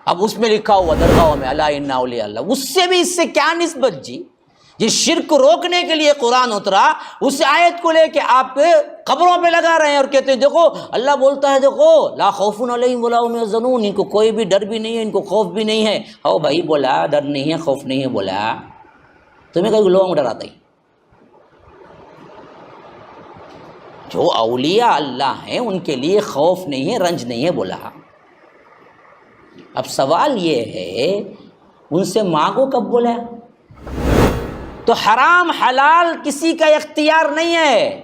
اب اس میں لکھا ہوا درگاہوں میں الا ان اولیاء اللہ، اس سے بھی اس سے کیا نسبت جی؟ جس شرک کو روکنے کے لیے قرآن اترا، اس آیت کو لے کے آپ قبروں پہ لگا رہے ہیں اور کہتے ہیں دیکھو اللہ بولتا ہے دیکھو لا خوف علیہم ولا هم يحزنون، ان کو کوئی بھی ڈر بھی نہیں ہے، ان کو خوف بھی نہیں ہے۔ او بھائی بولا ڈر نہیں ہے خوف نہیں ہے، بولا تمہیں کوئی لوگوں کو ڈراتا ہی؟ جو اولیاء اللہ ہیں ان کے لیے خوف نہیں ہے، رنج نہیں ہے، بولا۔ اب سوال یہ ہے ان سے مانگو کب بولا؟ تو حرام حلال کسی کا اختیار نہیں ہے،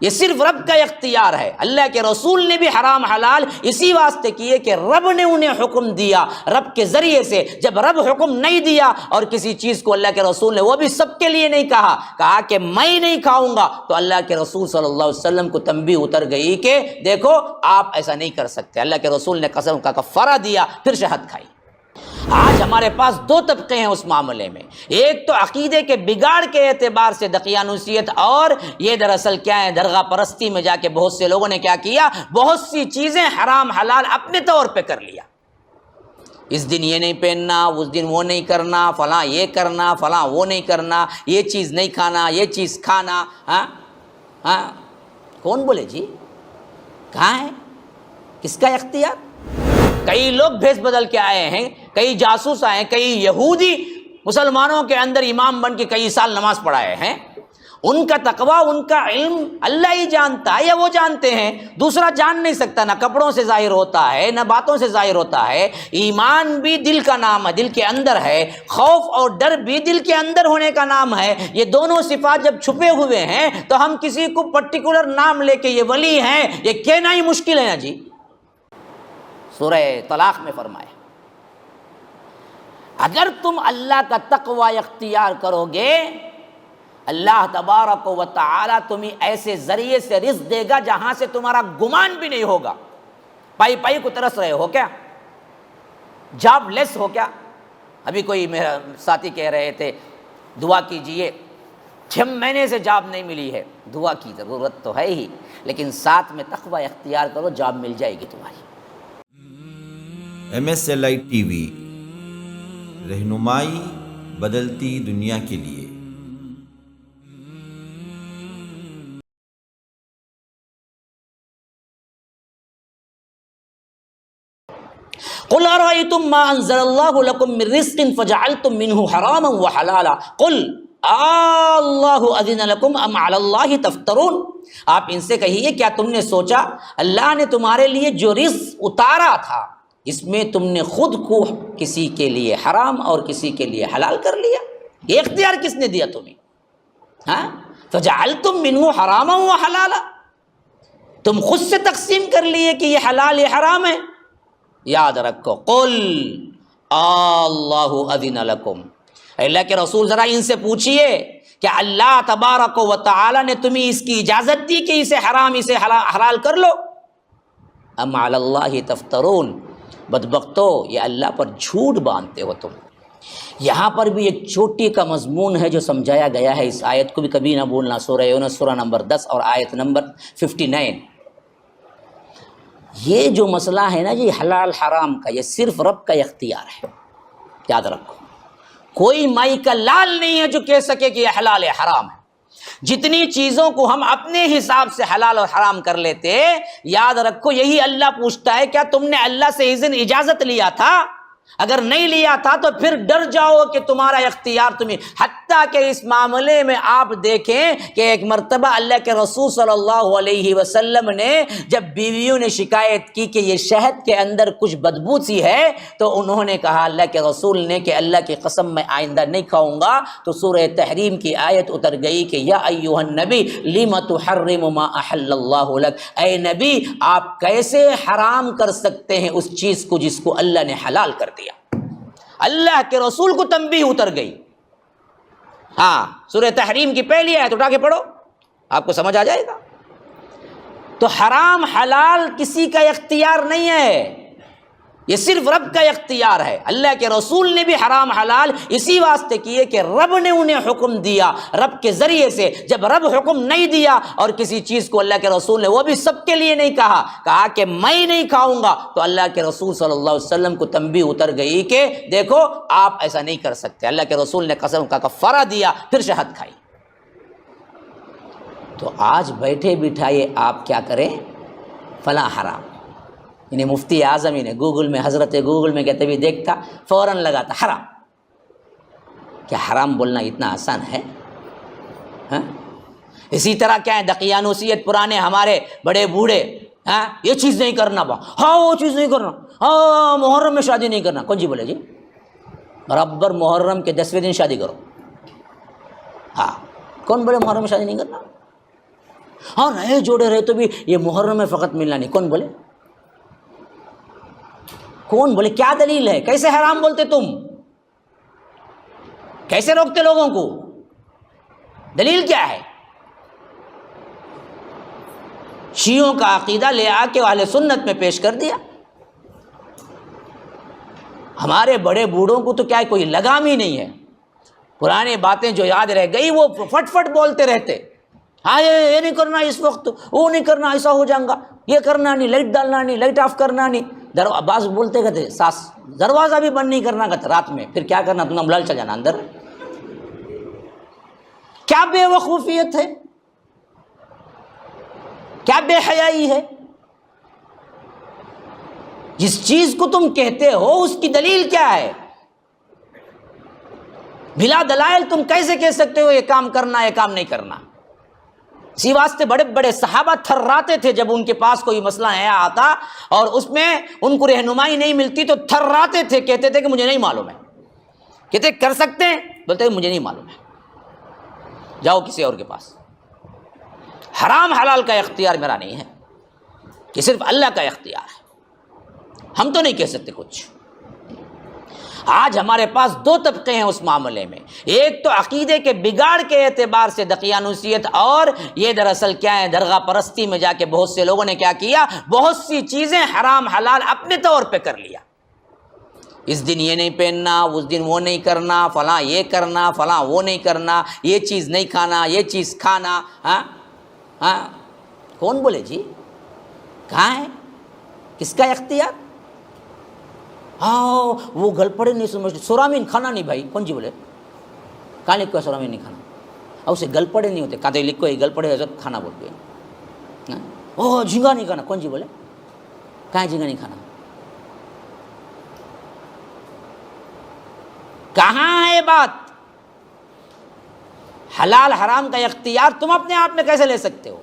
یہ صرف رب کا اختیار ہے۔ اللہ کے رسول نے بھی حرام حلال اسی واسطے کیے کہ رب نے انہیں حکم دیا، رب کے ذریعے سے۔ جب رب حکم نہیں دیا اور کسی چیز کو اللہ کے رسول نے وہ بھی سب کے لیے نہیں کہا کہ میں نہیں کھاؤں گا، تو اللہ کے رسول صلی اللہ علیہ وسلم کو تنبیہ اتر گئی کہ دیکھو آپ ایسا نہیں کر سکتے۔ اللہ کے رسول نے قسم کا کفارہ دیا، پھر شہد کھائی۔ آج ہمارے پاس دو طبقے ہیں اس معاملے میں، ایک تو عقیدے کے بگاڑ کے اعتبار سے دقیانوسیت، اور یہ دراصل کیا ہے، درگاہ پرستی میں جا کے بہت سے لوگوں نے کیا کیا، بہت سی چیزیں حرام حلال اپنے طور پہ کر لیا۔ اس دن یہ نہیں پہننا، اس دن وہ نہیں کرنا، فلاں یہ کرنا، فلاں وہ نہیں کرنا، یہ چیز نہیں کھانا، یہ چیز کھانا۔ ہاں کون بولے جی؟ کہاں ہے؟ کس کا اختیار؟ کئی لوگ بھیس بدل کے آئے ہیں، کئی جاسوس آئے ہیں، کئی یہودی مسلمانوں کے اندر امام بن کے کئی سال نماز پڑھائے ہیں۔ ان کا تقویٰ، ان کا علم اللہ ہی جانتا ہے یا وہ جانتے ہیں، دوسرا جان نہیں سکتا۔ نہ کپڑوں سے ظاہر ہوتا ہے، نہ باتوں سے ظاہر ہوتا ہے۔ ایمان بھی دل کا نام ہے، دل کے اندر ہے۔ خوف اور ڈر بھی دل کے اندر ہونے کا نام ہے۔ یہ دونوں صفات جب چھپے ہوئے ہیں تو ہم کسی کو پرٹیکولر نام لے کے یہ ولی ہیں، یہ کہنا ہی مشکل ہے نا جی۔ سورہ طلاق میں فرمایا اگر تم اللہ کا تقوی اختیار کرو گے، اللہ تبارک و تعالی تمہیں ایسے ذریعے سے رزق دے گا جہاں سے تمہارا گمان بھی نہیں ہوگا۔ پائی پائی کو ترس رہے ہو کیا؟ جاب لیس ہو کیا؟ ابھی کوئی میرا ساتھی کہہ رہے تھے دعا کیجئے، 6 مہینے سے جاب نہیں ملی ہے۔ دعا کی ضرورت تو ہے ہی، لیکن ساتھ میں تقوی اختیار کرو، جاب مل جائے گی تمہاری۔ MSLI TV رہنمائی بدلتی دنیا کے لیے۔ قل ارأيتم ما انزل الله لكم من رزق فجعلتم منه حراما وحلالا قل اللہ اذن لکم ام علی اللہ تفترون۔ آپ ان سے کہیے کیا تم نے سوچا اللہ نے تمہارے لیے جو رزق اتارا تھا اس میں تم نے خود کو کسی کے لیے حرام اور کسی کے لیے حلال کر لیا؟ یہ اختیار کس نے دیا تمہیں؟ ہاں فجعلتم منہ حراما وحلالا، تم خود سے تقسیم کر لیے کہ یہ حلال یہ حرام ہے۔ یاد رکھو قل اللہ اذن لکم، اللہ کے رسول ذرا ان سے پوچھئے کہ اللہ تبارک و تعالی نے تمہیں اس کی اجازت دی کہ اسے حرام اسے حلال کر لو؟ ام علی اللہ تفترون، بدبختو یہ اللہ پر جھوٹ باندھتے ہو تم۔ یہاں پر بھی ایک چھوٹی کا مضمون ہے جو سمجھایا گیا ہے، اس آیت کو بھی کبھی نہ بھولنا، سورہ یونس سورہ نمبر 10 اور آیت نمبر 59۔ یہ جو مسئلہ ہے نا یہ حلال حرام کا، یہ صرف رب کا اختیار ہے، یاد رکھو۔ کوئی مائی کا لال نہیں ہے جو کہہ سکے کہ یہ حلال ہے حرام ہے۔ جتنی چیزوں کو ہم اپنے حساب سے حلال اور حرام کر لیتے، یاد رکھو یہی اللہ پوچھتا ہے کیا تم نے اللہ سے اذن اجازت لیا تھا؟ اگر نہیں لیا تھا تو پھر ڈر جاؤ کہ تمہارا اختیار تمہیں، حتیٰ کہ اس معاملے میں آپ دیکھیں کہ ایک مرتبہ اللہ کے رسول صلی اللہ علیہ وسلم نے جب بیویوں نے شکایت کی کہ یہ شہد کے اندر کچھ بدبو سی ہے تو انہوں نے کہا اللہ کے رسول نے کہ اللہ کی قسم میں آئندہ نہیں کھاؤں گا، تو سورہ تحریم کی آیت اتر گئی کہ یا ایھا النبی لم تحرم ما احل اللہ لک، اے نبی آپ کیسے حرام کر سکتے ہیں اس چیز کو جس کو اللہ نے حلال کر دیا۔ اللہ کے رسول کو تنبیہ اتر گئی۔ ہاں سورہ تحریم کی پہلی آیت اٹھا کے پڑھو، آپ کو سمجھ آ جائے گا۔ تو حرام حلال کسی کا اختیار نہیں ہے، یہ صرف رب کا اختیار ہے. اللہ کے رسول نے بھی حرام حلال اسی واسطے کیے کہ رب نے انہیں حکم دیا. رب کے ذریعے سے جب رب حکم نہیں دیا اور کسی چیز کو اللہ کے رسول نے وہ بھی سب کے لیے نہیں کہا کہ میں نہیں کھاؤں گا, تو اللہ کے رسول صلی اللہ علیہ وسلم کو تنبیہ اتر گئی کہ دیکھو آپ ایسا نہیں کر سکتے. اللہ کے رسول نے قسم کا کفارہ دیا, پھر شہد کھائی. تو آج بیٹھے بٹھائے آپ کیا کریں, فلاں حرام, یعنی مفتی اعظم ہی نے گوگل میں, حضرت گوگل میں کہتے بھی دیکھتا فوراً لگاتا حرام. کیا حرام بولنا اتنا آسان ہے؟ ہاں, اسی طرح کیا ہے دقیانوسیت, پرانے ہمارے بڑے بوڑھے, ہاں یہ چیز نہیں کرنا, ہاں وہ چیز نہیں کرنا, ہاں محرم میں شادی نہیں کرنا. کون جی بولے جی؟ برابر محرم کے 10ویں دن شادی کرو. ہاں کون بولے محرم میں شادی نہیں کرنا؟ ہاں نئے جوڑے رہے تو بھی یہ محرم میں فقط ملنا نہیں. کون بولے؟ کون بولے؟ کیا دلیل ہے؟ کیسے حرام بولتے تم؟ کیسے روکتے لوگوں کو؟ دلیل کیا ہے؟ شیعوں کا عقیدہ لے آ کے اہل سنت میں پیش کر دیا. ہمارے بڑے بوڑھوں کو تو کیا کوئی لگام ہی نہیں ہے. پرانی باتیں جو یاد رہ گئی وہ فٹ فٹ بولتے رہتے. ہاں یہ نہیں کرنا اس وقت, وہ نہیں کرنا, ایسا ہو جائے گا, یہ کرنا نہیں, لائٹ ڈالنا نہیں, لائٹ آف کرنا نہیں. بعض بولتے کہتے ساس دروازہ بھی بند نہیں کرنا کہتے رات میں. پھر کیا کرنا, تم لال چل جانا اندر. کیا بے وقوفیت ہے, کیا بے حیائی ہے. جس چیز کو تم کہتے ہو اس کی دلیل کیا ہے؟ بلا دلائل تم کیسے کہہ سکتے ہو یہ کام کرنا, یہ کام نہیں کرنا؟ اسی واسطے بڑے بڑے صحابہ تھراتے تھے جب ان کے پاس کوئی مسئلہ نیا آتا اور اس میں ان کو رہنمائی نہیں ملتی تو تھراتے تھے, کہتے تھے کہ مجھے نہیں معلوم ہے. کہتے کر سکتے ہیں, بولتے مجھے نہیں معلوم ہے, جاؤ کسی اور کے پاس. حرام حلال کا اختیار میرا نہیں ہے, یہ صرف اللہ کا اختیار ہے. ہم تو نہیں کہہ سکتے کچھ. آج ہمارے پاس دو طبقے ہیں اس معاملے میں. ایک تو عقیدے کے بگاڑ کے اعتبار سے دقیانوسیت, اور یہ دراصل کیا ہے درگاہ پرستی میں جا کے بہت سے لوگوں نے کیا کیا, بہت سی چیزیں حرام حلال اپنے طور پہ کر لیا. اس دن یہ نہیں پہننا, اس دن وہ نہیں کرنا, فلاں یہ کرنا, فلاں وہ نہیں کرنا, یہ چیز نہیں کھانا, یہ چیز کھانا. ہاں ہاں کون بولے جی؟ کہاں ہے, کس کا اختیار؟ ہاں وہ گل پڑے نہیں سمجھتے, سورامین کھانا نہیں بھائی. کون جی بولے؟ کہاں لکھو ہے سورامین نہیں کھانا؟ اور اسے گل پڑے نہیں ہوتے, کہاں لکھو ہے گل پڑے حضرت کھانا بولتے ہیں. اوہ جھینگا نہیں کھانا. کون جی بولے؟ کہاں جھینگا نہیں کھانا؟ کہاں ہے بات؟ حلال حرام کا اختیار تم اپنے آپ میں کیسے لے سکتے ہو؟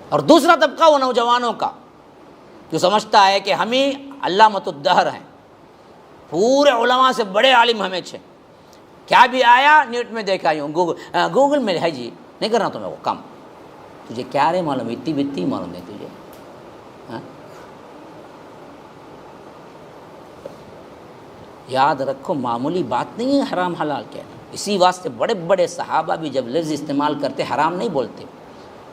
اور دوسرا طبقہ وہ نوجوانوں کا جو سمجھتا ہے کہ ہم ہی علامۃ الدہر ہیں, پورے علماء سے بڑے عالم ہمیں چھے, کیا بھی آیا نیٹ میں دیکھا ہوں, گوگل میں ہے جی, نہیں کرنا تمہیں وہ کام. تجھے کیا رہے معلوم, اتنی بتی معلوم نہیں تجھے. ہاں یاد رکھو معمولی بات نہیں ہے حرام حلال کہنا. اسی واسطے بڑے بڑے صحابہ بھی جب لفظ استعمال کرتے حرام نہیں بولتے,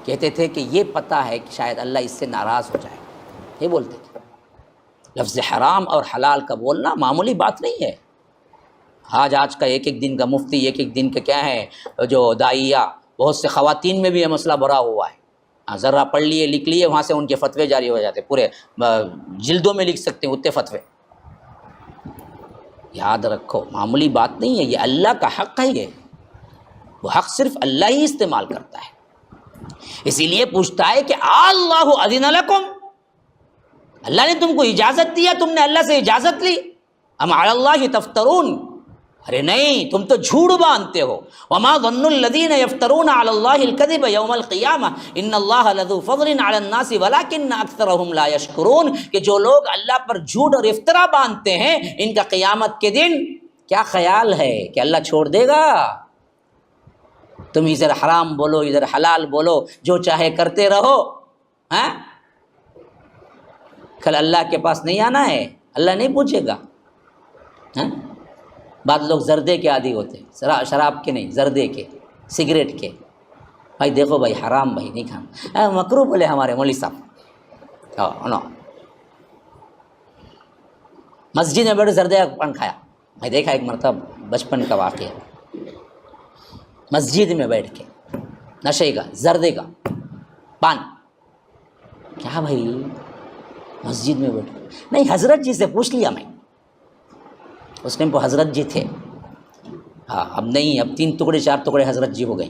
کہتے تھے کہ یہ پتہ ہے کہ شاید اللہ اس سے ناراض ہو جائے, یہ بولتے تھے. لفظ حرام اور حلال کا بولنا معمولی بات نہیں ہے. آج کا ایک ایک دن کا مفتی, ایک ایک دن کا کیا ہے جو داعیہ, بہت سے خواتین میں بھی یہ مسئلہ بھرا ہوا ہے. ذرا پڑھ لیے لکھ لیے, وہاں سے ان کے فتوے جاری ہو جاتے, پورے جلدوں میں لکھ سکتے ہیں اتنے فتوے. یاد رکھو معمولی بات نہیں ہے, یہ اللہ کا حق ہے, یہ وہ حق صرف اللہ ہی استعمال کرتا ہے. اسی لیے پوچھتا ہے کہ اللہ اذن لکم, اللہ نے تم کو اجازت دیا, تم نے اللہ سے اجازت لی. ام علی اللہ تفترون, ارے نہیں تم تو جھوٹ باندھتے ہو. وما ظن الذین یفترون علی اللہ الکذب یوم القیامہ ان اللہ لذو فضل علی الناس ولکن اکثرهم لا یشکرون, کہ جو لوگ اللہ پر جھوٹ اور افطرا باندھتے ہیں ان کا قیامت کے دن کیا خیال ہے کہ اللہ چھوڑ دے گا؟ تم ادھر حرام بولو ادھر حلال بولو, جو چاہے کرتے رہو. ہاں کل اللہ کے پاس نہیں آنا ہے, اللہ نہیں پوچھے گا. ہاں بعض لوگ زردے کے عادی ہوتے, شراب کے نہیں, زردے کے, سگریٹ کے. بھائی دیکھو بھائی حرام بھائی نہیں کھانا, مکروہ بولے ہمارے مولوی صاحب. نو مسجد میں بیٹھ زردے کا پان کھایا. میں دیکھا ایک مرتبہ بچپن کا واقعہ، مسجد میں بیٹھ کے نشے کا، زردے کا پان. کیا بھائی مسجد میں بیٹھ کے؟ نہیں، حضرت جی سے پوچھ لیا میں. اس ٹائم پہ حضرت جی تھے. ہاں اب نہیں، اب 3 ٹکڑے 4 ٹکڑے حضرت جی ہو گئے.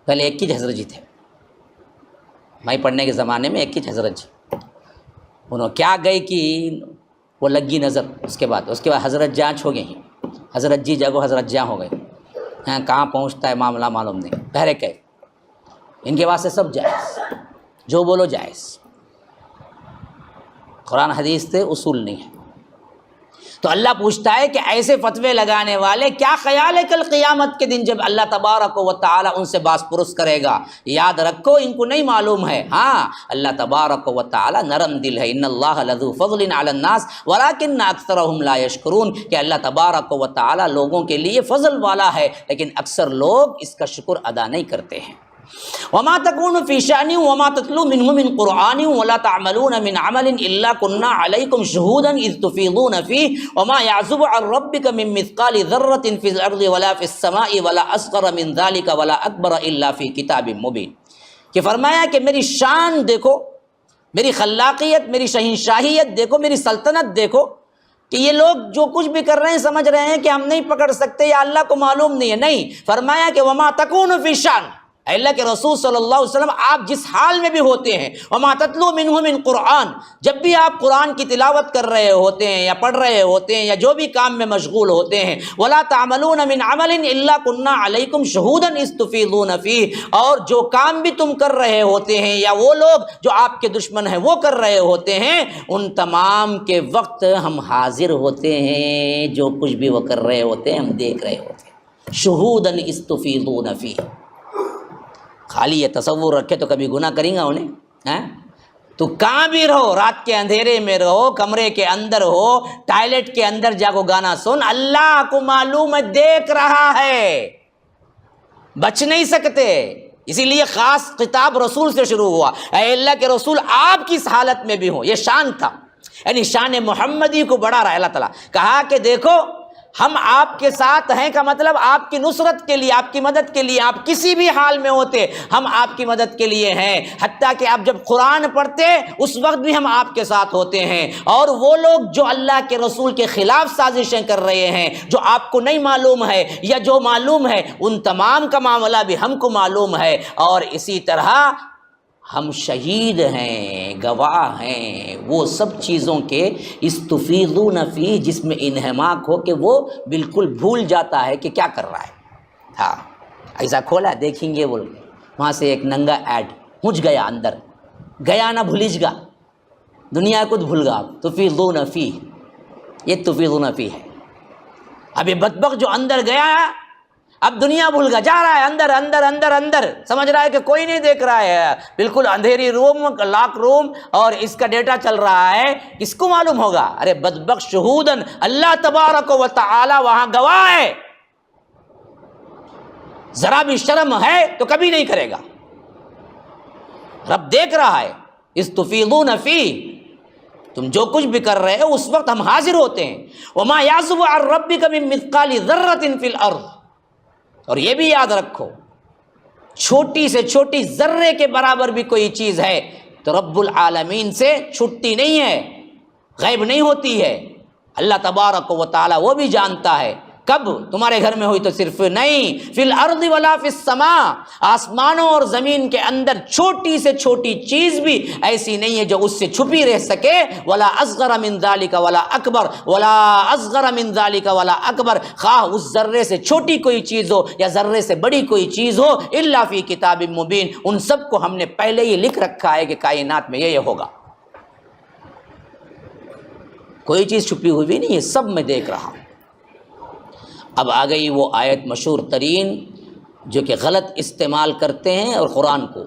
پہلے ایک ہی حضرت جی تھے. میں پڑھنے کے زمانے میں ایک ہی حضرت جی. انہوں کیا گئے کہ وہ لگی نظر. اس کے بعد حضرت جاں ہو گئی. حضرت جی جگہ حضرت جاں ہو گئے. ہاں کہاں پہنچتا ہے معاملہ معلوم نہیں. پہرے کہ ان کے واسطے سب جائز، جو بولو جائز. قرآن حدیث سے اصول نہیں ہے. تو اللہ پوچھتا ہے کہ ایسے فتوے لگانے والے کیا خیال ہے کل قیامت کے دن جب اللہ تبارک و تعالی ان سے باس پرس کرے گا؟ یاد رکھو ان کو نہیں معلوم ہے. ہاں اللہ تبارک و تعالی نرم دل ہے. ان اللہ لذو فضل علی الناس ولکن اکثرهم لا یشکرون، کہ اللہ تبارک و تعالی لوگوں کے لیے فضل والا ہے لیکن اکثر لوگ اس کا شکر ادا نہیں کرتے ہیں. وما تكون في شأن وما تتلو منه من قرآن ولا تعملون من عمل إلا كنا عليكم شهودا إذ تفيضون فيه وما يعزب عن ربك من مثقال ذرة في الأرض ولا في السماء ولا أصغر من ذلك ولا أكبر إلا في كتاب مبين. کہ فرمایا کہ میری شان دیکھو، میری خلاقیت، میری شہنشاہیت دیکھو، میری سلطنت دیکھو، کہ یہ لوگ جو کچھ بھی کر رہے ہیں سمجھ رہے ہیں کہ ہم نہیں پکڑ سکتے یا اللہ کو معلوم نہیں ہے. نہیں، فرمایا کہ وما تكون في شأن، اللہ کے رسول صلی اللہ علیہ وسلم آپ جس حال میں بھی ہوتے ہیں، وما تتلو منہ من قرآن، جب بھی آپ قرآن کی تلاوت کر رہے ہوتے ہیں یا پڑھ رہے ہوتے ہیں یا جو بھی کام میں مشغول ہوتے ہیں، ولا تعملون من عمل الا كنا علیکم شہودا اذ تفیضون فیہ، اور جو کام بھی تم کر رہے ہوتے ہیں یا وہ لوگ جو آپ کے دشمن ہیں وہ کر رہے ہوتے ہیں، ان تمام کے وقت ہم حاضر ہوتے ہیں. جو کچھ بھی وہ کر رہے ہوتے ہیں ہم دیکھ رہے ہوتے ہیں. شہودا اذ تفیضون فیہ. خالی یہ تصور رکھے تو کبھی گناہ کریں گا انہیں؟ تو کہاں بھی رہو، رات کے اندھیرے میں رہو، کمرے کے اندر ہو، ٹائلٹ کے اندر جاگو گانا سن، اللہ کو معلوم ہے، دیکھ رہا ہے، بچ نہیں سکتے. اسی لیے خاص خطاب رسول سے شروع ہوا، اے اللہ کے رسول آپ کس حالت میں بھی ہوں. یہ شان تھا، یعنی شان محمدی کو بڑھا رہا ہے اللہ تعالیٰ. کہا کہ دیکھو ہم آپ کے ساتھ ہیں، کا مطلب آپ کی نصرت کے لیے، آپ کی مدد کے لیے، آپ کسی بھی حال میں ہوتے ہم آپ کی مدد کے لیے ہیں. حتیٰ کہ آپ جب قرآن پڑھتے اس وقت بھی ہم آپ کے ساتھ ہوتے ہیں. اور وہ لوگ جو اللہ کے رسول کے خلاف سازشیں کر رہے ہیں، جو آپ کو نہیں معلوم ہے یا جو معلوم ہے، ان تمام کا معاملہ بھی ہم کو معلوم ہے. اور اسی طرح ہم شہید ہیں، گواہ ہیں وہ سب چیزوں کے استفیضون فی، جس میں انہماک ہو کہ وہ بالکل بھول جاتا ہے کہ کیا کر رہا ہے. ہاں ایسا کھولا دیکھیں گے، بول وہاں سے ایک ننگا ایڈ پہنچ گیا اندر، گیا نہ بھولج گا، دنیا کو بھول گا. تفیضون فی، یہ تفیضون فی ہے. اب یہ بدبخت جو اندر گیا ہے اب دنیا بھول گیا، جا رہا ہے اندر اندر اندر اندر، سمجھ رہا ہے کہ کوئی نہیں دیکھ رہا ہے، بالکل اندھیری روم، لاک روم، اور اس کا ڈیٹا چل رہا ہے. کس کو معلوم ہوگا؟ ارے بدبخت شہودن، اللہ تبارک و تعالی وہاں گواہ ہے. ذرا بھی شرم ہے تو کبھی نہیں کرے گا. رب دیکھ رہا ہے. استفیضون فی، تم جو کچھ بھی کر رہے ہو اس وقت ہم حاضر ہوتے ہیں. وما یعزب عن ربک من مثقال ذرۃ فی الارض، اور یہ بھی یاد رکھو چھوٹی سے چھوٹی ذرے کے برابر بھی کوئی چیز ہے تو رب العالمین سے چھٹتی نہیں ہے، غیب نہیں ہوتی ہے. اللہ تبارک و تعالی وہ بھی جانتا ہے. کب تمہارے گھر میں ہوئی تو صرف نہیں، فی الارض ولا فی السماء، آسمانوں اور زمین کے اندر چھوٹی سے چھوٹی چیز بھی ایسی نہیں ہے جو اس سے چھپی رہ سکے. ولا اصغر من ذالک ولا اکبر، ولا اصغر من ذالک ولا اکبر، خواہ اس ذرے سے چھوٹی کوئی چیز ہو یا ذرے سے بڑی کوئی چیز ہو، الا فی کتاب مبین، ان سب کو ہم نے پہلے ہی لکھ رکھا ہے کہ کائنات میں یہ ہوگا. کوئی چیز چھپی ہوئی بھی نہیں ہے، سب میں دیکھ رہا ہوں. اب آ گئی وہ آیت مشہور ترین جو کہ غلط استعمال کرتے ہیں اور قرآن کو،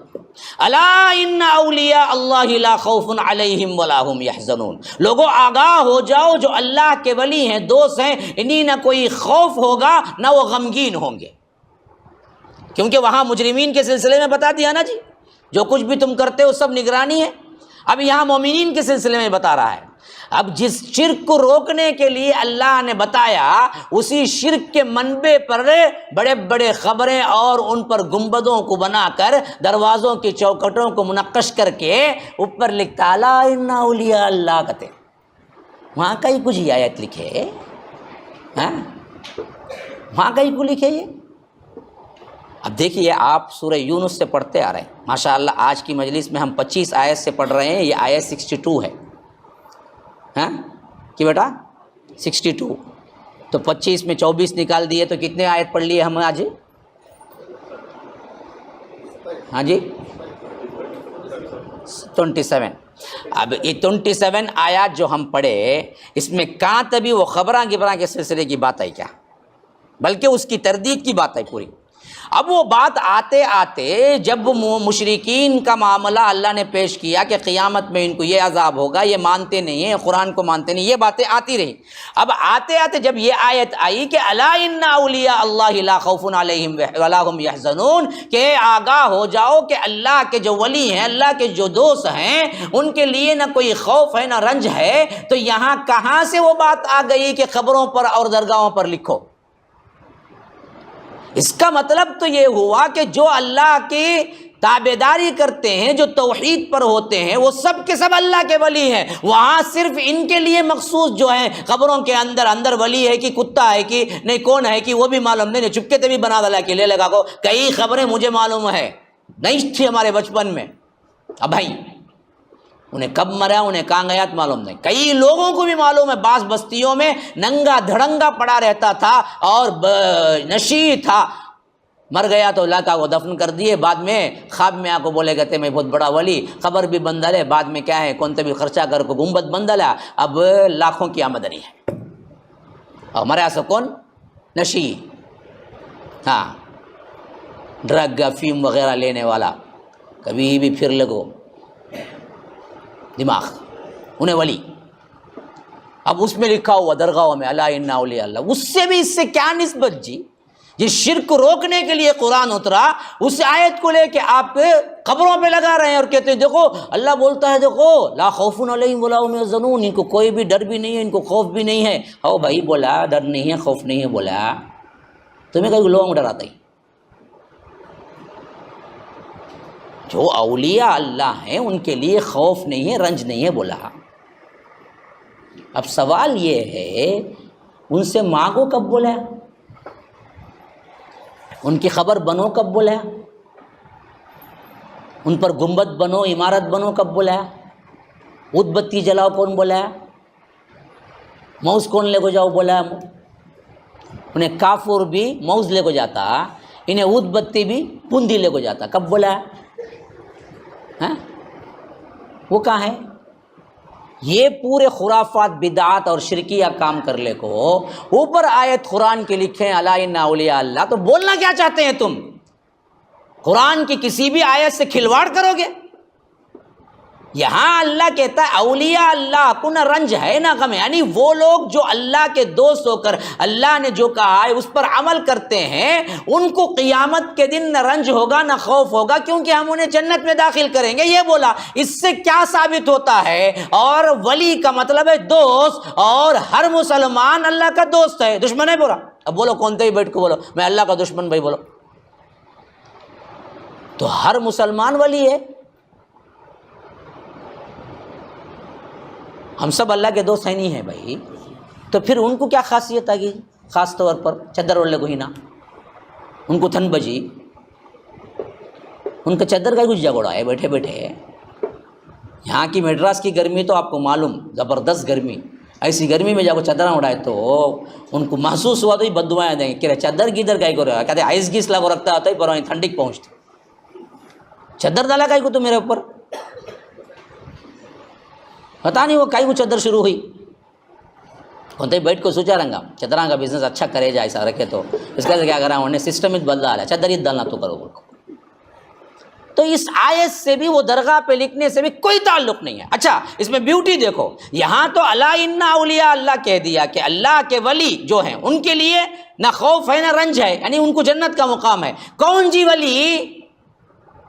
الا ان اولیاء اللہ لا خوف علیہم ولا هم یحزنون. لوگوں آگاہ ہو جاؤ، جو اللہ کے ولی ہیں، دوست ہیں، انہیں نہ کوئی خوف ہوگا نہ وہ غمگین ہوں گے. کیونکہ وہاں مجرمین کے سلسلے میں بتا دیا نا جی، جو کچھ بھی تم کرتے ہو سب نگرانی ہے. اب یہاں مومنین کے سلسلے میں بتا رہا ہے. اب جس شرک کو روکنے کے لیے اللہ نے بتایا، اسی شرک کے منبع پر بڑے بڑے خبریں اور ان پر گنبدوں کو بنا کر دروازوں کی چوکھٹوں کو منقش کر کے اوپر لکھتا الا ان اولیاء اللہ کہتے، وہاں کا ہی کچھ یہ آیت لکھے، وہاں کا ہی کو لکھے یہ۔ اب دیکھیے آپ سورہ یونس سے پڑھتے آ رہے ہیں، ماشاءاللہ آج کی مجلس میں ہم 25 آیت سے پڑھ رہے ہیں، یہ آیت 62 ہے کہ بیٹا 62، تو 25 میں 24 نکال دیے تو کتنے آیت پڑھ لیے ہم آج؟ ہاں جی 27۔ اب یہ 27 آیات جو ہم پڑھے، اس میں کہاں تبھی وہ خبراں گبراں کے سلسلے کی بات آئی کیا، بلکہ اس کی تردید کی بات آئی پوری۔ اب وہ بات آتے آتے جب مشرکین کا معاملہ اللہ نے پیش کیا کہ قیامت میں ان کو یہ عذاب ہوگا، یہ مانتے نہیں ہیں، قرآن کو مانتے نہیں، یہ باتیں آتی رہی۔ اب آتے آتے جب یہ آیت آئی کہ الا ان اولیاء اللہ لا خوف علیہم ولا هم یحزنون، کہ آگاہ ہو جاؤ کہ اللہ کے جو ولی ہیں، اللہ کے جو دوست ہیں، ان کے لیے نہ کوئی خوف ہے نہ رنج ہے، تو یہاں کہاں سے وہ بات آ گئی کہ خبروں پر اور درگاہوں پر لکھو؟ اس کا مطلب تو یہ ہوا کہ جو اللہ کی تابعداری کرتے ہیں، جو توحید پر ہوتے ہیں، وہ سب کے سب اللہ کے ولی ہیں۔ وہاں صرف ان کے لیے مخصوص جو ہیں قبروں کے اندر ولی ہے کہ کتا ہے کہ نہیں کون ہے کہ وہ بھی معلوم نہیں، چپکے سے بھی بنا ڈالا کہ لے لگا کو کئی خبریں مجھے معلوم ہے، نہیں تھی ہمارے بچپن میں، اب بھائی انہیں کب مرا، انہیں کہاں گیا معلوم نہیں۔ کئی لوگوں کو بھی معلوم ہے، بعض بستیوں میں ننگا دھڑنگا پڑا رہتا تھا اور نشی تھا، مر گیا تو اللہ کا وہ دفن کر دیے، بعد میں خواب میں آپ کو بولے گئے میں بہت بڑا ولی، خبر بھی بندل ہے، بعد میں کیا ہے کون تے بھی خرچہ کر کو گنبد بندل ہے، اب لاکھوں کی آمدنی ہے، اور ہمارے یہاں سے کون نشی، ہاں ڈرگ افیم وغیرہ لینے والا، کبھی بھی پھر لگو دماغ، انہیں ولی۔ اب اس میں لکھا ہوا درگاہوں میں الا ان اولیاء اللہ، اس سے بھی اس سے کیا نسبت جی؟ یہ شرک کو روکنے کے لیے قرآن اترا، اس آیت کو لے کے آپ قبروں پہ لگا رہے ہیں اور کہتے ہیں دیکھو اللہ بولتا ہے دیکھو لا خوف علیہم ولا هم یحزنون، ان کو کوئی بھی ڈر بھی نہیں ہے، ان کو خوف بھی نہیں ہے۔ او بھائی بولا ڈر نہیں ہے خوف نہیں ہے، بولا تمہیں کئی لوگوں کو ڈراتا ہی؟ جو اولیاء اللہ ہیں ان کے لیے خوف نہیں ہے، رنج نہیں ہے بولا۔ اب سوال یہ ہے ان سے مانگو کب بولا، ان کی خبر بنو کب بولا، ان پر گنبد بنو عمارت بنو کب بولا، اود بتی جلاؤ کون بولا، موز کون لے کو جاؤ بولا؟ انہیں کافر بھی موز لے کو جاتا، انہیں اود بتی بھی بندی لے کو جاتا، کب بولا؟ وہ کہاں ہے؟ یہ پورے خرافات بدعات اور شرکیہ کام کر لے کو اوپر آیت قرآن کے لکھیں الا ان اولیاء اللہ، تو بولنا کیا چاہتے ہیں تم؟ قرآن کی کسی بھی آیت سے کھلواڑ کرو گے؟ یہاں اللہ کہتا ہے اولیاء اللہ کو نہ رنج ہے نہ غم ہے، یعنی وہ لوگ جو اللہ کے دوست ہو کر اللہ نے جو کہا ہے اس پر عمل کرتے ہیں، ان کو قیامت کے دن نہ رنج ہوگا نہ خوف ہوگا، کیونکہ ہم انہیں جنت میں داخل کریں گے۔ یہ بولا، اس سے کیا ثابت ہوتا ہے؟ اور ولی کا مطلب ہے دوست، اور ہر مسلمان اللہ کا دوست ہے، دشمن ہے برا؟ اب بولو کون ہی بیٹھ کو بولو میں اللہ کا دشمن، بھائی بولو تو ہر مسلمان ولی ہے؟ ہم سب اللہ کے دوست ہیں نہیں ہیں بھائی، تو پھر ان کو کیا خاصیت آ گئی؟ خاص طور پر چادر والے کو ہی نا، ان کو تھن بجی، ان کا چادر کا کچھ جگڑا ہے بیٹھے بیٹھے۔ یہاں کی میڈراس کی گرمی تو آپ کو معلوم، زبردست گرمی، ایسی گرمی میں جا کو چادر اڑائے تو ان کو محسوس ہوا تو ہی بد دعائیں دیں کہ چادر کدھر کا کو رہا، کہتے آئس گیس لگو رکھتا ہوتا ہے پر ٹھنڈک پہنچتی، چادر ڈالا کا کو تو میرے اوپر پتا نہیں وہ کئی کو چادر شروع ہوئی، کون بیٹھ کو سوچا رنگا چادراں کا بزنس اچھا کرے جائے ایسا رکھے، تو اس کا کیا کرا انہوں نے سسٹم بدل ڈالا، چادر ہی ڈالنا تو کرو کو۔ تو اس آیت سے بھی وہ درگاہ پہ لکھنے سے بھی کوئی تعلق نہیں ہے۔ اچھا اس میں بیوٹی دیکھو، یہاں تو الا ان اولیاء اللہ کہہ دیا کہ اللہ کے ولی جو ہیں ان کے لیے نہ خوف ہے نہ رنج ہے، یعنی ان کو جنت کا مقام ہے۔ کون جی ولی؟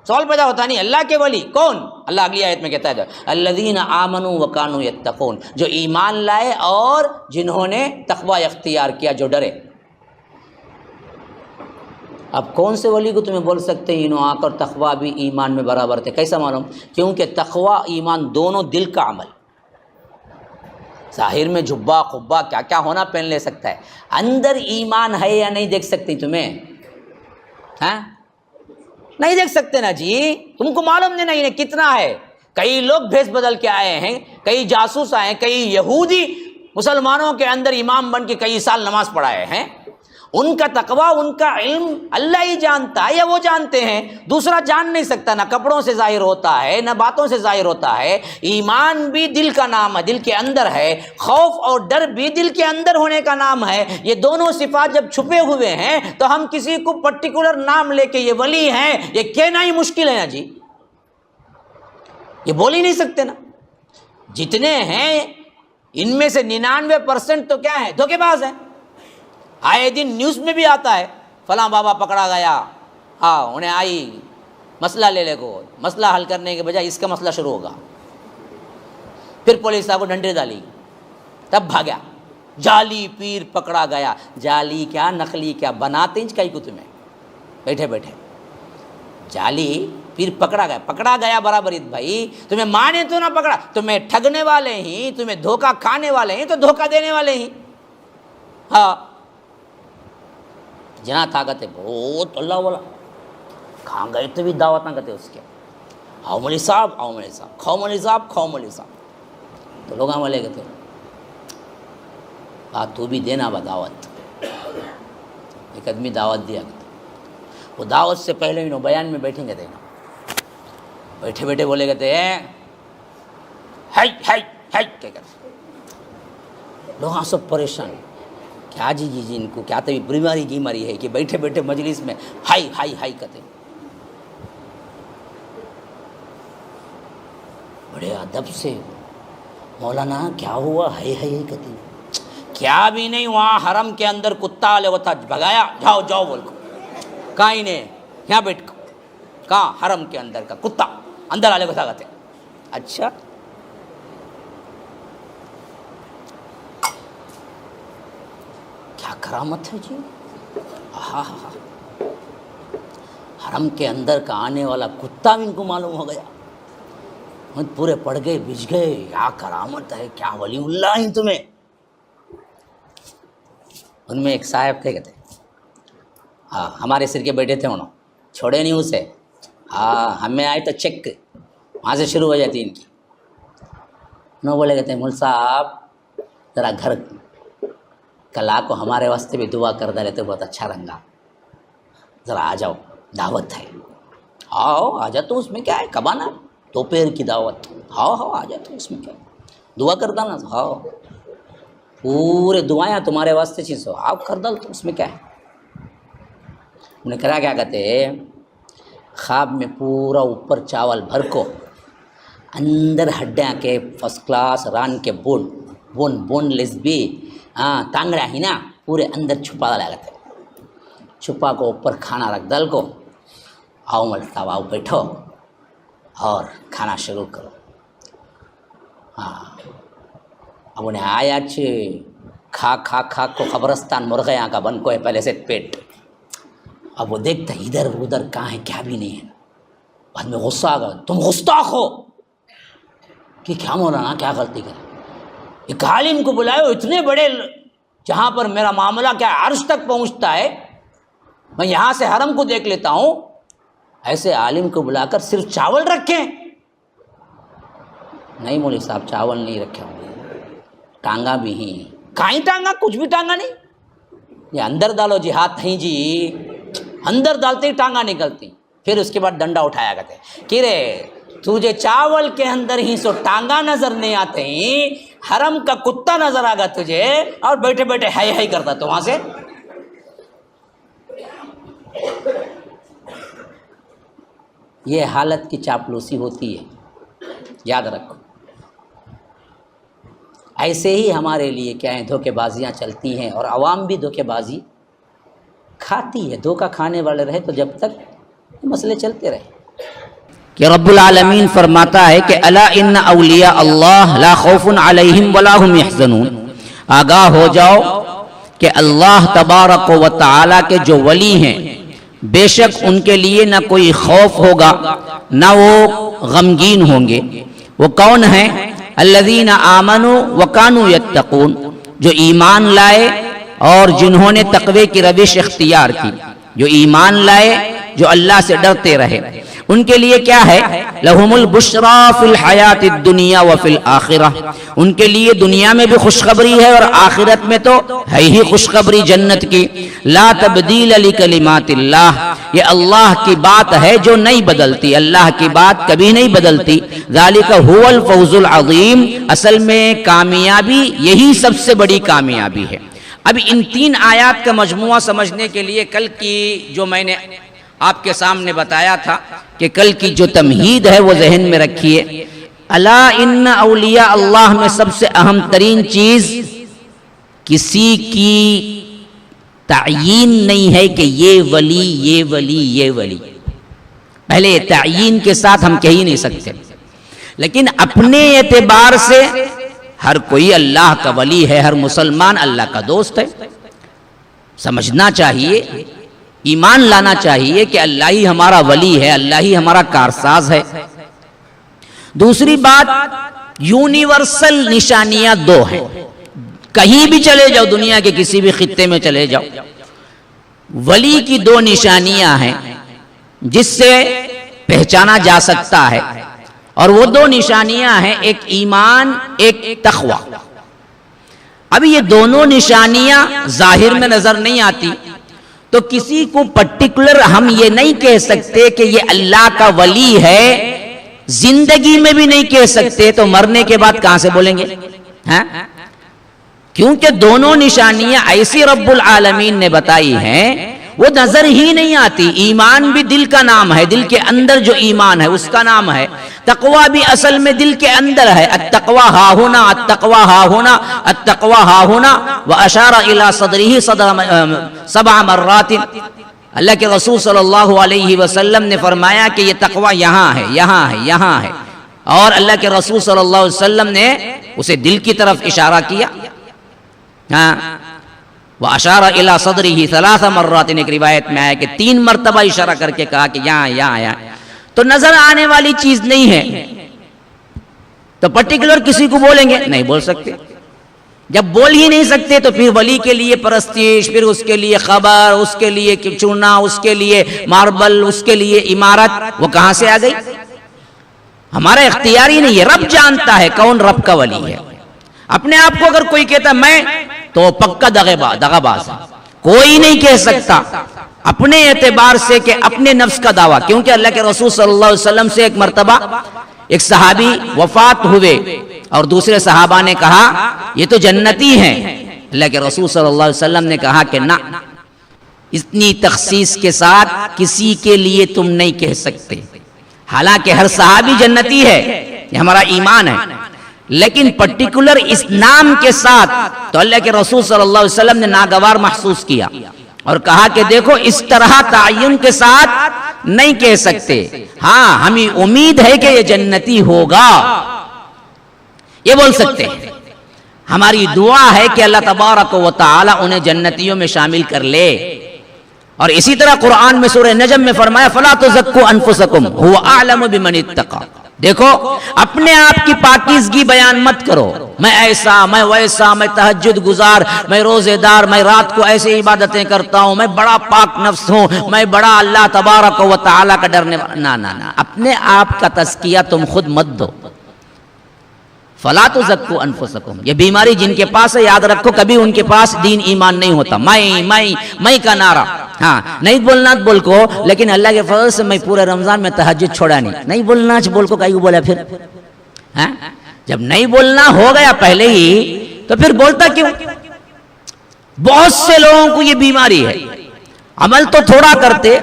سوال پیدا ہوتا نہیں. اللہ کے ولی کون؟ اللہ اگلی آیت میں کہتا ہے الذین آمنوا وکانوا یتقون، جو ایمان لائے اور جنہوں نے تقوی اختیار کیا، جو ڈرے. اب کون سے ولی کو تمہیں بول سکتے ہیں انہوں آ کر تقوی بھی ایمان میں برابر تھے؟ کیسا معلوم؟ کیونکہ تقوی ایمان دونوں دل کا عمل. ظاہر میں جبہ قبہ کیا کیا ہونا پہن لے سکتا ہے، اندر ایمان ہے یا نہیں دیکھ سکتی تمہیں؟ ہاں نہیں دیکھ سکتے نا جی. تم کو معلوم نہیں کتنا ہے. کئی لوگ بھیس بدل کے آئے ہیں، کئی جاسوس آئے ہیں، کئی یہودی مسلمانوں کے اندر امام بن کے کئی سال نماز پڑھائے ہیں. ان کا تقویٰ، ان کا علم اللہ ہی جانتا ہے یا وہ جانتے ہیں، دوسرا جان نہیں سکتا. نہ کپڑوں سے ظاہر ہوتا ہے، نہ باتوں سے ظاہر ہوتا ہے. ایمان بھی دل کا نام ہے، دل کے اندر ہے. خوف اور ڈر بھی دل کے اندر ہونے کا نام ہے. یہ دونوں صفات جب چھپے ہوئے ہیں تو ہم کسی کو پرٹیکولر نام لے کے یہ ولی ہیں یہ کہنا ہی مشکل ہے نا جی. یہ بول ہی نہیں سکتے نا. جتنے ہیں ان میں سے 99% تو کیا ہے؟ دھوکے باز ہیں. آئے دن نیوز میں بھی آتا ہے فلاں بابا پکڑا گیا، ہاں انہیں آئی مسئلہ لے لے کو، مسئلہ حل کرنے کے بجائے اس کا مسئلہ شروع ہوگا. پھر پولیس صاحب کو ڈنڈے ڈالی، تب بھاگا. جعلی پیر پکڑا گیا. جعلی کیا نقلی کیا بناتے انچ کئی کو تمہیں بیٹھے بیٹھے. جعلی پیر پکڑا گیا برابر. بھائی تمہیں مانے تو نہ پکڑا، تمہیں ٹھگنے والے ہی، تمہیں دھوکہ کھانے والے ہی تو دھوکہ دینے والے ہی. ہاں جنا طاقت ہے بہت اللہ والا. کہاں گئے تو بھی دعوت نہ کرتے اس کے. آؤ مولوی صاحب، آؤ مولوی صاحب، کھاؤ مولوی صاحب، کھاؤ مولوی صاحب. تو لوگ والے کہتے تو بھی دینا با دعوت. ایک آدمی دعوت دیا کرتے، وہ دعوت سے پہلے انہوں بیان میں بیٹھیں گے دینا، بیٹھے بیٹھے بولے کہتے ہیں ہائی ہائی ہائی کیا کہتے. لوگ سب پریشان، کیا جی ان کو کیا تو بیماری کی ماری ہے کہ بیٹھے بیٹھے مجلس میں ہائی ہائی ہائی کہتے. بڑے ادب سے مولانا کیا ہوا ہائی ہائی کہتے. کیا بھی نہیں، وہاں حرم کے اندر کتا لے ہوتا بھگایا، جاؤ جاؤ بول کو. کہاں ہی نے یہاں بیٹھ کو، کہاں حرم کے اندر کا کتا اندر آلے کو تھا کہتے. اچھا کیا کرامت ہے جی. ہاں ہاں حرم کے اندر کا آنے والا کتا بھی ان کو معلوم ہو گیا. پورے پڑ گئے، بج گئے. کیا کرامت ہے، کیا ولی اللہ ہی تمہیں. ان میں ایک صاحب تھے کہتے ہاں ہمارے سر کے بیٹے تھے، انہوں چھوڑے نہیں اسے. ہاں ہمیں آئے تو چیک وہاں سے شروع ہو جاتی ان کی. انہوں بولے کہتے ہیں مول صاحب ذرا گھر کلا کو ہمارے واسطے بھی دعا کر دے تو بہت اچھا رنگا. ذرا آ جاؤ، دعوت ہے. آؤ آ جا تو اس میں کیا ہے، کب آنا، دوپہر کی دعوت. ہاؤ ہاؤ آ جا تو اس میں کیا ہے، دعا کر ڈالنا. ہاؤ پورے دعائیں تمہارے واسطے چیز ہو، آپ کر ڈال تو اس میں کیا ہے. انہیں کرا کیا کہتے خواب میں پورا اوپر چاول بھر کو، اندر ہڈیاں کے فرسٹ کلاس ران کے بون لیس بھی ٹانگڑا ہی نا پورے اندر چھپا ڈالا کرتے. چھپا کو اوپر کھانا رکھ ڈال کو. آؤ ملتا آؤ بیٹھو اور کھانا شروع کرو. ہاں اب انہیں آیا کھا کھا کھا کو قبرستان مرغیاں کا بن کو ہے پہلے سے پیٹ. اب وہ دیکھتا ادھر ادھر کہاں ہے، کیا بھی نہیں ہے. بعد میں غصہ آ گیا، تم گستاخ ہو کہ کیا مولانا کیا غلطی کرے. ایک عالم کو بلائے اتنے بڑے جہاں پر میرا معاملہ کیا عرش تک پہنچتا ہے، میں یہاں سے حرم کو دیکھ لیتا ہوں، ایسے عالم کو بلا کر صرف چاول رکھیں. نہیں مولوی صاحب چاول نہیں رکھے ہوں، ٹانگا بھی ہی. کہیں ٹانگا، کچھ بھی ٹانگا نہیں. یہ اندر ڈالو جی، ہاتھ نہیں جی، اندر ڈالتے ہی ٹانگا نکلتی. پھر اس کے بعد ڈنڈا اٹھایا کرتے کہ رے تجھے چاول کے اندر ہی سو ٹانگا نظر نہیں آتے ہی، حرم کا کتا نظر آ گا تجھے، اور بیٹھے بیٹھے ہائی ہائی کرتا تو وہاں سے. یہ حالت کی چاپلوسی ہوتی ہے، یاد رکھو. ایسے ہی ہمارے لیے کیا ہیں دھوکے بازیاں چلتی ہیں، اور عوام بھی دھوکے بازی کھاتی ہے. دھوکہ کھانے والے رہے تو جب تک مسئلے چلتے رہے. کہ رب العالمین فرماتا ہے کہ الا ان اولیاء اللہ لا خوف علیہم ولا هم یحزنون، آگاہ ہو جاؤ کہ اللہ تبارک و تعالی کے جو ولی ہیں بے شک ان کے لیے نہ کوئی خوف ہوگا نہ وہ غمگین ہوں گے۔ وہ کون ہیں؟ الذین آمنوا وکانوا یتقون، جو ایمان لائے اور جنہوں نے تقوی کی روش اختیار کی، جو ایمان لائے، جو اللہ سے ڈرتے رہے، ان کے لیے کیا ہے؟ لہم البشرا فی الحیات الدنیا وفی الآخرہ، ان کے لیے دنیا میں بھی خوشخبری ہے اور آخرت میں تو ہے ہی خوشخبری جنت کی۔ لا تبدیل لکلمات اللہ، یہ اللہ کی بات ہے جو نہیں بدلتی، اللہ کی بات کبھی نہیں بدلتی۔ ذالک هو الفوز العظیم، اصل میں کامیابی یہی سب سے بڑی کامیابی ہے۔ اب ان 3 آیات کا مجموعہ سمجھنے کے لیے کل کی جو میں نے آپ کے سامنے بتایا تھا کہ کل کی جو تمہید ہے وہ ذہن میں رکھیے۔ الا ان اولیاء اللہ میں سب سے اہم ترین چیز کسی کی تعیین نہیں ہے کہ یہ ولی یہ ولی یہ ولی، پہلے تعیین کے ساتھ ہم کہہ ہی نہیں سکتے، لیکن اپنے اعتبار سے ہر کوئی اللہ کا ولی ہے، ہر مسلمان اللہ کا دوست ہے۔ سمجھنا چاہیے، ایمان لانا چاہیے کہ اللہ ہی ہمارا ولی ہے، اللہ ہی ہمارا کارساز ہے۔ دوسری بات، یونیورسل نشانیاں 2 ہیں، کہیں بھی چلے جاؤ، دنیا کے کسی بھی خطے میں چلے جاؤ، ولی کی 2 نشانیاں ہیں جس سے پہچانا جا سکتا ہے، اور وہ 2 نشانیاں ہیں، ایک ایمان ایک تقوی۔ اب یہ دونوں نشانیاں ظاہر میں نظر نہیں آتی تو کسی کو پرٹیکولر ہم یہ نہیں کہہ سکتے کہ یہ اللہ کا ولی ہے، زندگی میں بھی نہیں کہہ سکتے، تو مرنے کے بعد کہاں سے بولیں گے؟ ہاں؟ کیونکہ دونوں نشانیاں ایسی رب العالمین نے بتائی ہیں وہ نظر ہی نہیں آتی۔ ایمان بھی دل کا نام ہے، دل کے اندر جو ایمان ہے اس کا نام ہے۔ تقوی بھی اصل میں دل کے اندر ہے، التقوی ہا ہونا، التقوی ہا ہونا، التقوی ہا ہونا۔ واشار الی صدرہ 7 مرات، اللہ کے رسول صلی اللہ علیہ وسلم نے فرمایا کہ یہ تقوی یہاں ہے، یہاں ہے، یہاں ہے، اور اللہ کے رسول صلی اللہ علیہ وسلم نے اسے دل کی طرف اشارہ کیا۔ ہاں، وَأَشَارَ إِلَىٰ صَدْرِهِ 3 مرات، ایک روایت میں آیا کہ 3 مرتبہ اشارہ کر کے کہا کہ یہاں یہاں یہاں، تو نظر آنے والی چیز نہیں ہے، تو پرٹیکولر کسی کو بولیں گے نہیں بول سکتے۔ جب بول ہی نہیں سکتے تو پھر ولی کے لیے پرستش، پھر اس کے لیے خبر، اس کے لیے چونا، اس کے لیے ماربل، اس کے لیے عمارت، وہ کہاں سے آ گئی؟ ہمارا اختیار ہی نہیں ہے، رب جانتا ہے کون رب کا ولی ہے۔ اپنے آپ کو اگر کوئی کہتا میں تو پکا دغا باز ہے، کوئی نہیں کہہ سکتا اپنے اعتبار سے کہ اپنے نفس کا دعویٰ، کیونکہ اللہ کے رسول صلی اللہ علیہ وسلم سے ایک مرتبہ ایک صحابی وفات ہوئے اور دوسرے صحابہ نے کہا یہ تو جنتی ہیں، اللہ کے رسول صلی اللہ علیہ وسلم نے کہا کہ نہ، اتنی تخصیص کے ساتھ کسی کے لیے تم نہیں کہہ سکتے، حالانکہ ہر صحابی جنتی ہے، یہ ہمارا ایمان ہے، لیکن پرٹیکولر اس نام کے ساتھ تو اللہ کے رسول صلی اللہ علیہ وسلم نے ناگوار محسوس کیا اور کہا کہ دیکھو اس طرح تعین کے ساتھ نہیں کہہ سکتے، ہاں ہمیں امید ہے کہ یہ جنتی ہوگا، یہ بول سکتے ہیں۔ ہماری دعا ہے کہ اللہ تبارک و تعالی انہیں جنتیوں میں شامل کر لے۔ اور اسی طرح قرآن میں سورہ نجم میں فرمایا فَلَا تُزَكُّوا أَنفُسَكُمْ هُوَ أَعْلَمُ بِمَنِ اتَّقَىٰ۔ دیکھو اپنے آپ کی پاکیزگی بیان مت کرو، میں ایسا، میں ویسا، میں تہجد گزار، میں روزے دار، میں رات کو ایسے عبادتیں کرتا ہوں، میں بڑا پاک نفس ہوں، میں بڑا اللہ تبارک و تعالیٰ کا ڈرنے والا۔ نہ، اپنے آپ کا تزکیہ تم خود مت دو۔ فَلَا تُزَكُّوا أَنفُسَكُمْ، یہ بیماری جن کے پاس ہے یاد رکھو کبھی ان کے پاس دین ایمان نہیں ہوتا، میں کا نعرہ، ہاں نہیں بولنا بول کو، لیکن اللہ کے فضل سے میں پورے رمضان میں تہجد چھوڑا نہیں بولنا بول کو کہیں بولا پھر، ہاں جب نہیں بولنا ہو گیا پہلے ہی تو پھر بولتا کیوں؟ بہت سے لوگوں کو یہ بیماری ہے، عمل تو تھوڑا کرتے،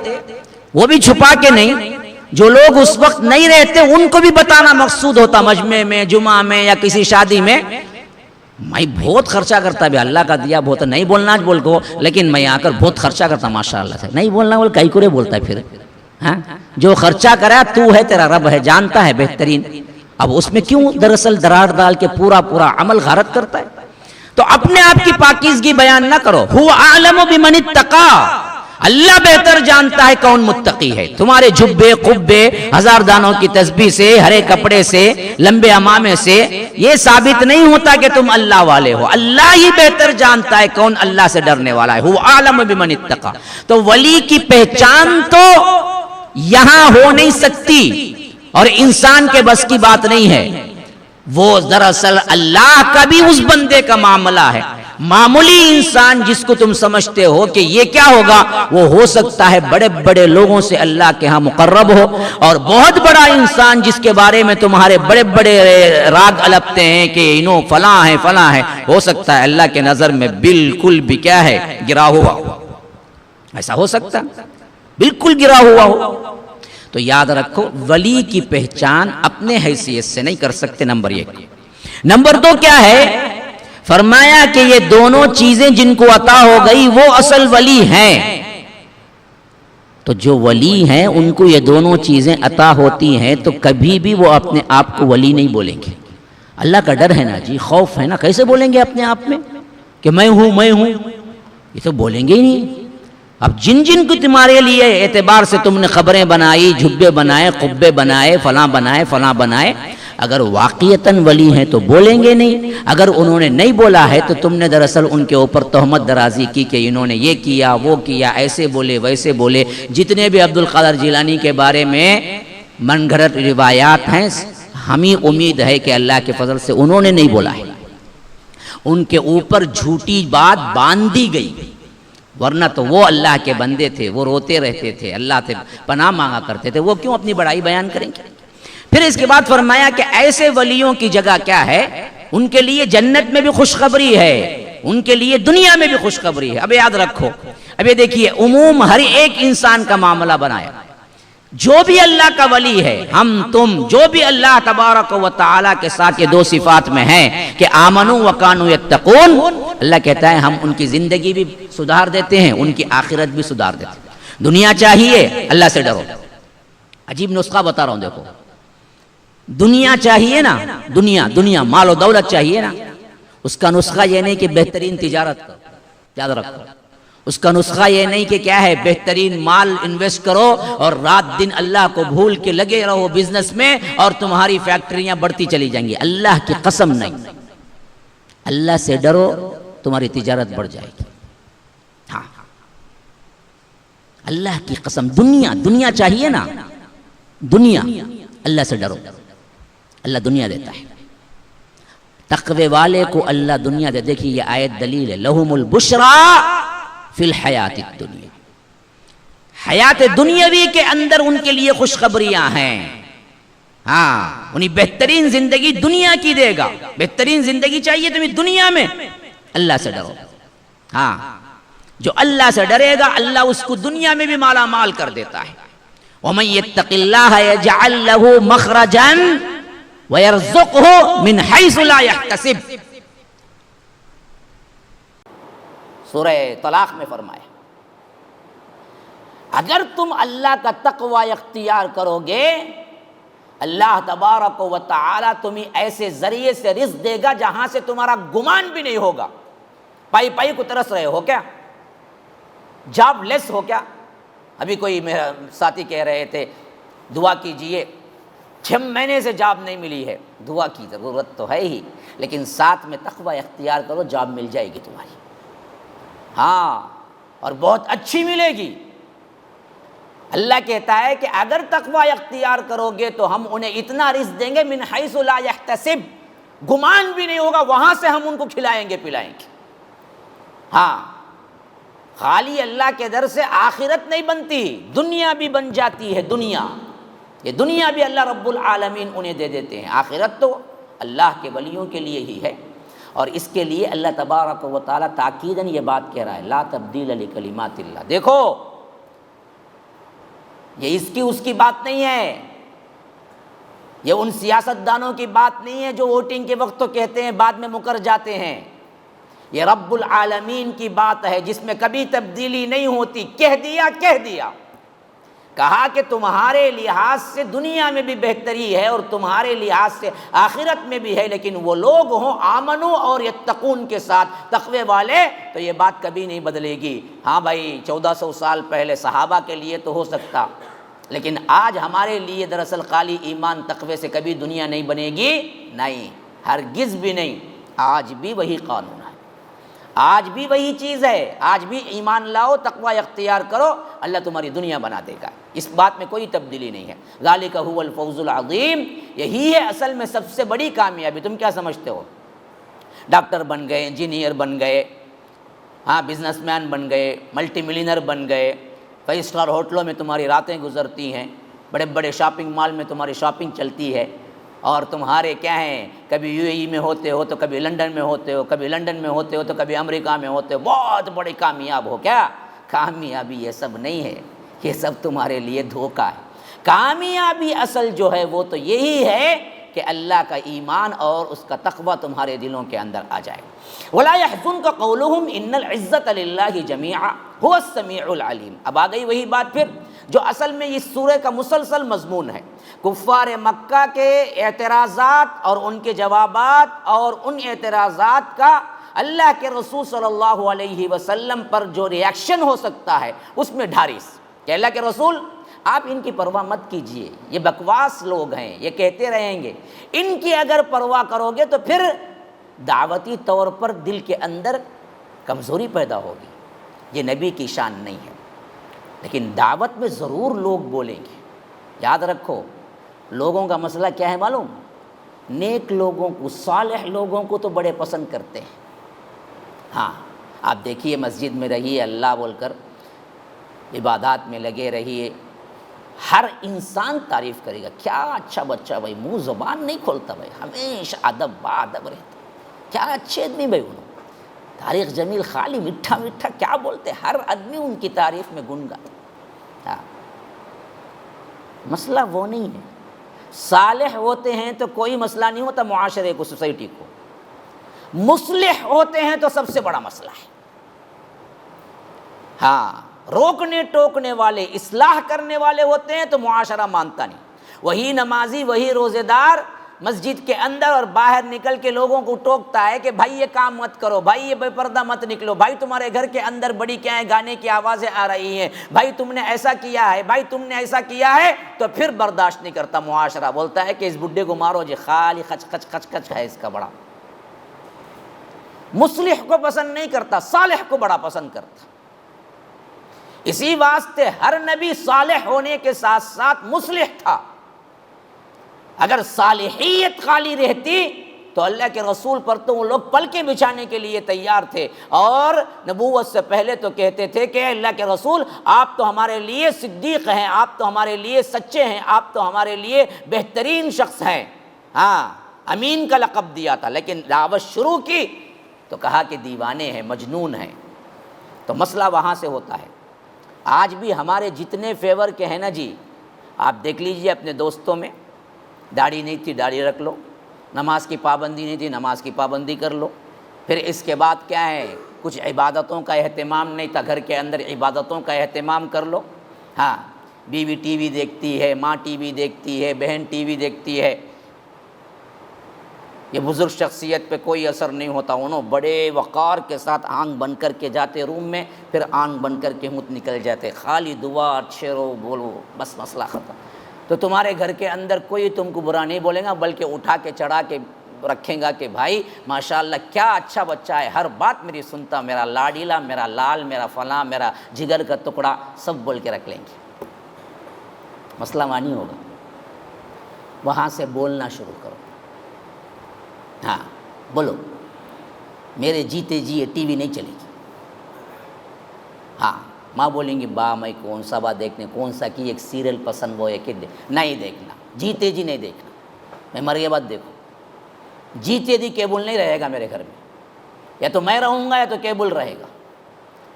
وہ بھی چھپا کے نہیں، جو لوگ اس وقت نہیں رہتے ان کو بھی بتانا مقصود ہوتا، مجمع میں، جمعہ میں یا کسی شادی میں، میں بہت خرچہ کرتا بھی اللہ کا دیا بہت، نہیں بولنا بول کو، لیکن میں آ کر بہت خرچہ کرتا ماشاءاللہ سے، نہیں بولنا بول کئی کرے بولتا ہے پھر، ہاں جو خرچہ کرا تو ہے، تیرا رب ہے، جانتا ہے بہترین. اب اس میں کیوں دراصل دراڑ ڈال کے پورا عمل غارت کرتا ہے؟ تو اپنے آپ کی پاکیزگی بیان نہ کرو. هو اعلم بمن اتقى، اللہ بہتر جانتا ہے کون متقی ہے. تمہارے جبے قبے، ہزار دانوں کی تسبیح سے، ہرے کپڑے سے، لمبے امامے سے یہ ثابت نہیں ہوتا کہ تم اللہ والے ہو. اللہ ہی بہتر جانتا ہے کون اللہ سے ڈرنے والا ہے. هو اعلم بمن اتقى. تو ولی کی پہچان تو یہاں ہو نہیں سکتی اور انسان کے بس کی بات نہیں ہے. وہ دراصل اللہ کا بھی اس بندے کا معاملہ ہے. معمولی انسان جس کو تم سمجھتے ہو کہ یہ کیا ہوگا، وہ ہو سکتا ہے بڑے بڑے لوگوں سے اللہ کے ہاں مقرب ہو. اور بہت بڑا انسان جس کے بارے میں تمہارے بڑے بڑے راگ الپتے ہیں کہ انہوں فلاں ہے فلاں ہے، ہو سکتا ہے اللہ کے نظر میں بالکل بھی کیا ہے، گرا ہوا. ایسا ہو سکتا بالکل گرا ہوا ہو. تو یاد رکھو ولی کی پہچان اپنے حیثیت سے نہیں کر سکتے. نمبر 1. نمبر 2 کیا ہے؟ فرمایا کہ یہ دونوں چیزیں جن کو عطا ہو گئی وہ اصل ولی ہیں. تو جو ولی ہیں ان کو یہ دونوں چیزیں عطا ہوتی ہیں تو کبھی بھی وہ اپنے آپ کو ولی نہیں بولیں گے. اللہ کا ڈر ہے نا جی، خوف ہے نا، کیسے بولیں گے اپنے آپ میں کہ میں ہوں میں ہوں؟ یہ تو بولیں گے ہی نہیں. اب جن جن کو تمہارے لیے اعتبار سے تم نے خبریں بنائی، جھبے بنائے، قبے بنائے، فلاں بنائے، اگر واقعتاً ولی ہیں تو بولیں گے نہیں. اگر انہوں نے نہیں بولا ہے تو تم نے دراصل ان کے اوپر تہمت درازی کی کہ انہوں نے یہ کیا وہ کیا، ایسے بولے ویسے بولے. جتنے بھی عبد القادر جیلانی کے بارے میں من گھڑت روایات ہیں، ہمیں امید ہے کہ اللہ کے فضل سے انہوں نے نہیں بولا ہے. ان کے اوپر جھوٹی بات باندھی گئی، ورنہ تو وہ اللہ کے بندے تھے، وہ روتے رہتے تھے، اللہ سے پناہ مانگا کرتے تھے. وہ کیوں اپنی بڑائی بیان کریں گے؟ پھر اس کے بعد فرمایا کہ ایسے ولیوں کی جگہ کیا ہے؟ ان کے لیے جنت میں بھی خوشخبری ہے، ان کے لیے دنیا میں بھی خوشخبری ہے. اب یاد رکھو، اب یہ دیکھیے عموم ہر ایک انسان کا معاملہ بنایا. جو بھی اللہ کا ولی ہے، ہم تم جو بھی اللہ تبارک و تعالیٰ کے ساتھ یہ 2 صفات میں ہیں کہ آمنوا وکانوا یتقون، اللہ کہتا ہے ہم ان کی زندگی بھی سدھار دیتے ہیں، ان کی آخرت بھی سدھار دیتے ہیں. دنیا چاہیے، اللہ سے ڈرو. عجیب نسخہ بتا رہا ہوں، دیکھو دنیا چاہیے نا، دنیا مال و دولت چاہیے نا، اس کا نسخہ یہ نہیں کہ بہترین تجارت کرو. یاد رکھو اس کا نسخہ یہ نہیں کہ کیا ہے بہترین مال انویسٹ کرو اور رات دن اللہ کو بھول کے لگے رہو بزنس میں اور تمہاری فیکٹریاں بڑھتی چلی جائیں گی. اللہ کی قسم نہیں. اللہ سے ڈرو، تمہاری تجارت بڑھ جائے گی. ہاں اللہ کی قسم. دنیا چاہیے نا، دنیا. اللہ سے ڈرو، اللہ دنیا دیتا ہے. تقوی والے کو اللہ دنیا دے. دیکھیے یہ آیت دلیل ہے. لہم البشرا فی الحیات الدنیا، حیات دنیاوی کے اندر ان کے لیے خوشخبریاں ہیں. ہاں انہیں بہترین زندگی دنیا کی دے گا. بہترین زندگی چاہیے تمہیں دنیا میں، اللہ سے ڈرو. ہاں جو اللہ سے ڈرے گا اللہ اس کو دنیا میں بھی مالا مال کر دیتا ہے. وَمَن يَتَّقِ اللَّهَ يَجْعَلْ لَهُ مَخْرَجًا وَيَرْزُقْهُ مِنْ حَيْثُ لَا يَحْتَسِبُ. سورہ طلاق میں فرمایا اگر تم اللہ کا تقوی اختیار کرو گے، اللہ تبارک و تعالی تمہیں ایسے ذریعے سے رزق دے گا جہاں سے تمہارا گمان بھی نہیں ہوگا. پائی کو ترس رہے ہو کیا؟ جاب لیس ہو کیا؟ ابھی کوئی میرا ساتھی کہہ رہے تھے دعا کیجئے 6 مہینے سے جاب نہیں ملی ہے. دعا کی ضرورت تو ہے ہی، لیکن ساتھ میں تقوی اختیار کرو، جاب مل جائے گی تمہاری. ہاں اور بہت اچھی ملے گی. اللہ کہتا ہے کہ اگر تقوی اختیار کرو گے تو ہم انہیں اتنا رزق دیں گے من حیث لا یحتسب، گمان بھی نہیں ہوگا، وہاں سے ہم ان کو کھلائیں گے پلائیں گے. ہاں خالی اللہ کے در سے آخرت نہیں بنتی، دنیا بھی بن جاتی ہے. یہ دنیا بھی اللہ رب العالمین انہیں دے دیتے ہیں. آخرت تو اللہ کے ولیوں کے لیے ہی ہے. اور اس کے لیے اللہ تبارک و تعالیٰ تاکیداً یہ بات کہہ رہا ہے لا تبدیل لکلمات اللہ. دیکھو یہ اس کی بات نہیں ہے، یہ ان سیاست دانوں کی بات نہیں ہے جو ووٹنگ کے وقت تو کہتے ہیں بعد میں مکر جاتے ہیں. یہ رب العالمین کی بات ہے جس میں کبھی تبدیلی نہیں ہوتی. کہہ دیا کہا کہ تمہارے لحاظ سے دنیا میں بھی بہتری ہے اور تمہارے لحاظ سے آخرت میں بھی ہے، لیکن وہ لوگ ہوں آمنو اور یتقون کے ساتھ، تقوی والے، تو یہ بات کبھی نہیں بدلے گی۔ ہاں بھائی 1400 سال پہلے صحابہ کے لیے تو ہو سکتا، لیکن آج ہمارے لیے دراصل خالی ایمان تقوی سے کبھی دنیا نہیں بنے گی، نہیں، ہرگز بھی نہیں۔ آج بھی وہی قانون ہے، آج بھی وہی چیز ہے، آج بھی ایمان لاؤ، تقوی اختیار کرو، اللہ تمہاری دنیا بنا دے گا، اس بات میں کوئی تبدیلی نہیں ہے۔ ذالک هو الفوز العظیم، یہی ہے اصل میں سب سے بڑی کامیابی۔ تم کیا سمجھتے ہو؟ ڈاکٹر بن گئے، انجینئر بن گئے، ہاں بزنس مین بن گئے، ملٹی ملینر بن گئے، 5 اسٹار ہوٹلوں میں تمہاری راتیں گزرتی ہیں، بڑے بڑے شاپنگ مال میں تمہاری شاپنگ چلتی ہے، اور تمہارے کیا ہیں، کبھی یو اے ای میں ہوتے ہو تو کبھی لنڈن میں ہوتے ہو، کبھی لنڈن میں ہوتے ہو تو کبھی امریکہ میں ہوتے ہو، بہت بڑے کامیاب ہو۔ کیا کامیابی یہ سب نہیں ہے، یہ سب تمہارے لیے دھوکہ ہے۔ کامیابی اصل جو ہے وہ تو یہی ہے کہ اللہ کا ایمان اور اس کا تقوی تمہارے دلوں کے اندر آ جائے۔ وَلَا يَحْزُنْكَ قَوْلُهُمْ إِنَّ الْعِزَّةَ لِلَّهِ جَمِيعًا هُوَ السَّمِيعُ الْعَلِيمُ۔ اب آ گئی وہی بات پھر جو اصل میں اس سورہ کا مسلسل مضمون ہے، کفار مکہ کے اعتراضات اور ان کے جوابات اور ان اعتراضات کا اللہ کے رسول صلی اللہ علیہ وسلم پر جو ریاکشن ہو سکتا ہے اس میں ڈھارس کہ اللہ کے رسول آپ ان کی پرواہ مت کیجئے، یہ بکواس لوگ ہیں، یہ کہتے رہیں گے، ان کی اگر پرواہ کرو گے تو پھر دعوتی طور پر دل کے اندر کمزوری پیدا ہوگی، یہ نبی کی شان نہیں ہے۔ لیکن دعوت میں ضرور لوگ بولیں گے، یاد رکھو لوگوں کا مسئلہ کیا ہے معلوم؟ نیک لوگوں کو، صالح لوگوں کو تو بڑے پسند کرتے ہیں۔ ہاں آپ دیکھیے مسجد میں رہیے، اللہ بول کر عبادات میں لگے رہیے، ہر انسان تعریف کرے گا، کیا اچھا بچہ بھائی، منہ زبان نہیں کھولتا بھائی، ہمیشہ ادب با ادب رہتا، کیا اچھے آدمی بھائی، انہوں تاریخ جمیل، خالی میٹھا میٹھا کیا بولتے، ہر آدمی ان کی تعریف میں گن گاتا۔ مسئلہ وہ نہیں ہے، صالح ہوتے ہیں تو کوئی مسئلہ نہیں ہوتا معاشرے کو، سوسائٹی کو، مصلح ہوتے ہیں تو سب سے بڑا مسئلہ ہے۔ ہاں روکنے ٹوکنے والے، اصلاح کرنے والے ہوتے ہیں تو معاشرہ مانتا نہیں۔ وہی نمازی، وہی روزے دار مسجد کے اندر اور باہر نکل کے لوگوں کو ٹوکتا ہے کہ بھائی یہ کام مت کرو، بھائی یہ بے پردہ مت نکلو، بھائی تمہارے گھر کے اندر بڑی کیا ہے گانے کی آوازیں آ رہی ہیں، بھائی تم نے ایسا کیا ہے، بھائی تم نے ایسا کیا ہے، تو پھر برداشت نہیں کرتا معاشرہ، بولتا ہے کہ اس بڈھے کو مارو جی، خالی خچ خچ خچ خچ ہے اس کا بڑا۔ مصلح کو پسند نہیں کرتا، صالح کو بڑا پسند کرتا۔ اسی واسطے ہر نبی صالح ہونے کے ساتھ ساتھ مصلح تھا۔ اگر صالحیت خالی رہتی تو اللہ کے رسول پر تو وہ لوگ پلکیں بچھانے کے لیے تیار تھے، اور نبوت سے پہلے تو کہتے تھے کہ اللہ کے رسول آپ تو ہمارے لیے صدیق ہیں، آپ تو ہمارے لیے سچے ہیں، آپ تو ہمارے لیے بہترین شخص ہیں۔ ہاں امین کا لقب دیا تھا، لیکن دعوت شروع کی تو کہا کہ دیوانے ہیں، مجنون ہیں۔ تو مسئلہ وہاں سے ہوتا ہے۔ آج بھی ہمارے جتنے فیور کے ہیں نا جی، آپ دیکھ لیجئے اپنے دوستوں میں، داڑھی نہیں تھی داڑھی رکھ لو، نماز کی پابندی نہیں تھی نماز کی پابندی کر لو، پھر اس کے بعد کیا ہے، کچھ عبادتوں کا اہتمام نہیں تھا، گھر کے اندر عبادتوں کا اہتمام کر لو۔ ہاں بیوی ٹی وی دیکھتی ہے، ماں ٹی وی دیکھتی ہے، بہن ٹی وی دیکھتی ہے، یہ بزرگ شخصیت پہ کوئی اثر نہیں ہوتا، انہوں بڑے وقار کے ساتھ آنکھ بن کر کے جاتے روم میں، پھر آنکھ بن کر کے مت نکل جاتے، خالی دعا اچھے رو بولو، بس مسئلہ ختم۔ تو تمہارے گھر کے اندر کوئی تم کو برا نہیں بولے گا، بلکہ اٹھا کے چڑھا کے رکھیں گا کہ بھائی ماشاءاللہ کیا اچھا بچہ ہے، ہر بات میری سنتا، میرا لاڈیلا، میرا لال، میرا فلاں، میرا جگر کا ٹکڑا، سب بول کے رکھ لیں گے۔ مسئلہ وہاں نہیں ہوگا، وہاں سے بولنا شروع کرو۔ ہاں بولو، میرے جیتے جی ٹی وی نہیں چلے گی۔ ہاں ماں بولیں گی با میں کون سا با دیکھنے، کون سا کی ایک سیریل پسند وہ ہے کہ نہیں دیکھنا، جیتے جی نہیں دیکھنا، میں مر گئے بعد دیکھو، جیتے جی کیبل نہیں رہے گا میرے گھر میں، یا تو میں رہوں گا یا تو کیبل رہے گا،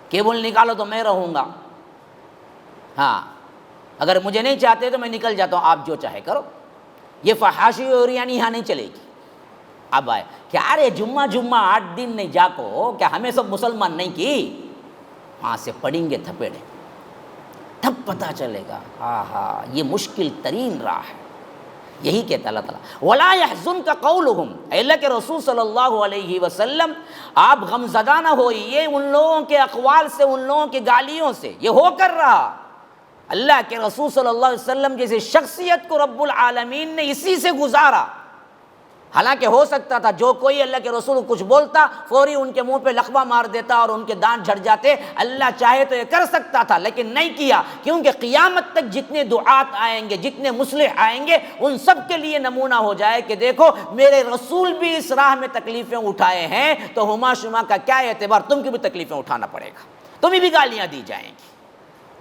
کیبل نکالو تو میں رہوں گا۔ ہاں اگر مجھے نہیں چاہتے تو میں نکل جاتا ہوں، آپ جو چاہے کرو، یہ فحاشی اور یعنی یہاں نہیں چلے گی۔ اب آئے کیا رے جمعہ 8 دن نہیں جاکو، کیا ہمیں سب مسلمان نہیں کی؟ وہاں سے پڑیں گے تھپیڑے، تب پتہ چلے گا ہاں یہ مشکل ترین راہ ہے۔ یہی کہتا اللہ تعالیٰ وَلَا يَحْزُنْكَ قَوْلُهُمْ، اے اللہ کے رسول صلی اللہ علیہ وسلم آپ غمزدہ نہ ہوئیے ان لوگوں کے اقوال سے، ان لوگوں کے گالیوں سے۔ یہ ہو کر رہا، اللہ کے رسول صلی اللہ علیہ وسلم جیسے شخصیت کو رب العالمین نے اسی سے گزارا۔ حالانکہ ہو سکتا تھا جو کوئی اللہ کے رسول کو کچھ بولتا فوری ان کے منہ پہ لقبہ مار دیتا اور ان کے دانت جھڑ جاتے، اللہ چاہے تو یہ کر سکتا تھا لیکن نہیں کیا، کیونکہ قیامت تک جتنے دعات آئیں گے، جتنے مصلح آئیں گے، ان سب کے لیے نمونہ ہو جائے کہ دیکھو میرے رسول بھی اس راہ میں تکلیفیں اٹھائے ہیں، تو ہما شما کا کیا اعتبار، تم کی بھی تکلیفیں اٹھانا پڑے گا، تمہیں بھی گالیاں دی جائیں گی،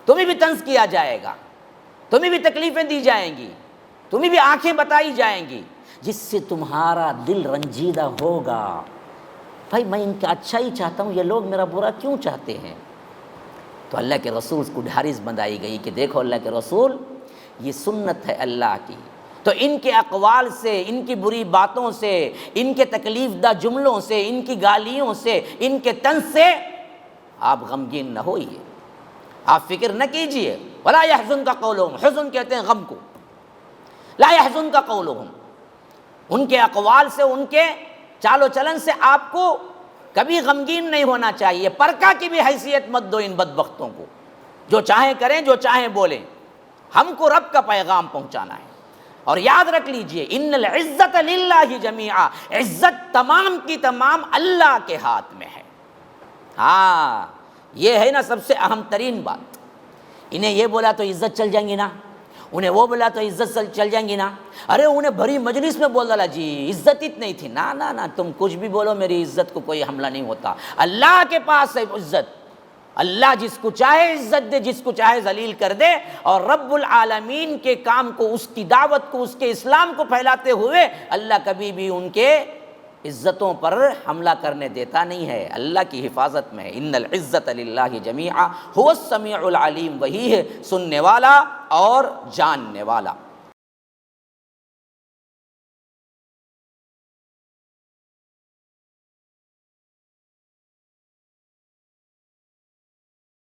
تمہیں بھی طنز کیا جائے گا، تمہیں بھی تکلیفیں دی جائیں گی، تمہیں بھی آنکھیں بتائی جائیں گی، جس سے تمہارا دل رنجیدہ ہوگا۔ بھائی میں ان کا اچھا ہی چاہتا ہوں، یہ لوگ میرا برا کیوں چاہتے ہیں؟ تو اللہ کے رسول کو ڈھارس بندائی گئی کہ دیکھو اللہ کے رسول یہ سنت ہے اللہ کی، تو ان کے اقوال سے، ان کی بری باتوں سے، ان کے تکلیف دہ جملوں سے، ان کی گالیوں سے، ان کے طنز سے آپ غمگین نہ ہوئیے، آپ فکر نہ کیجئے۔ وَلَا يَحْزُنْكَ قَوْلُهُمْ، حزن کہتے ہیں غم کو، لا يَحْزُنْكَ قَوْلُهُمْ، ان کے اقوال سے، ان کے چال و چلن سے آپ کو کبھی غمگین نہیں ہونا چاہیے۔ پرکا کی بھی حیثیت مت دو ان بدبختوں کو، جو چاہیں کریں، جو چاہیں بولیں، ہم کو رب کا پیغام پہنچانا ہے۔ اور یاد رکھ لیجئے ان العزت للہ جمیعا، عزت تمام کی تمام اللہ کے ہاتھ میں ہے۔ ہاں یہ ہے نا سب سے اہم ترین بات۔ انہیں یہ بولا تو عزت چل جائیں گی نا، انہیں وہ بولا تو عزت چل جائیں گی نا، ارے انہیں بھری مجلس میں بول ڈالا جی عزت اتنی تھی، نا نا نا تم کچھ بھی بولو میری عزت کو کوئی حملہ نہیں ہوتا۔ اللہ کے پاس ہے عزت، اللہ جس کو چاہے عزت دے، جس کو چاہے ذلیل کر دے، اور رب العالمین کے کام کو، اس کی دعوت کو، اس کے اسلام کو پھیلاتے ہوئے اللہ کبھی بھی ان کے عزتوں پر حملہ کرنے دیتا نہیں ہے، اللہ کی حفاظت میں ہے۔ ان العزت للہ جمیعا هو السمیع العلیم، وہی ہے سننے والا اور جاننے والا۔